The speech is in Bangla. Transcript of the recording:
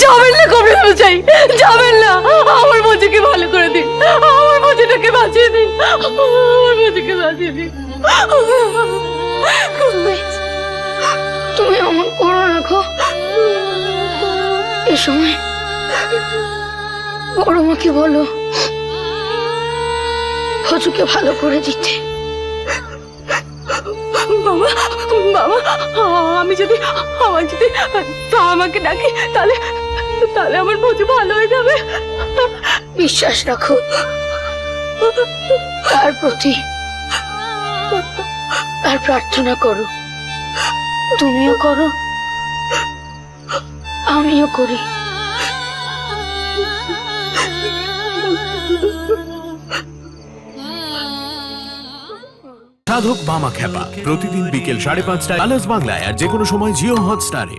যাবেন না কবিরাজ মশাই, যাবেন না। আমার মজুকে ভালো করে দিন, আমার মজুটাকে বাঁচিয়ে দিন, আমার মজুকে বাঁচিয়ে দিন। তুমি এমন করো না গো। এ সময় বড় মাকে বলো হজুকে ভালো করে দিতে। বাবা, বাবা, আমি যদি আমাকে ডাকি তাহলে তাহলে আমার মজু ভালো হয়ে যাবে। বিশ্বাস রাখো তার প্রতি, আর প্রার্থনা করো। তুমিও করো, আমিও করি। সাধক বামা খেপা প্রতিদিন বিকেল 5:30টায় আলাস বাংলায় আর যে কোনো সময় জিও হটস্টারে।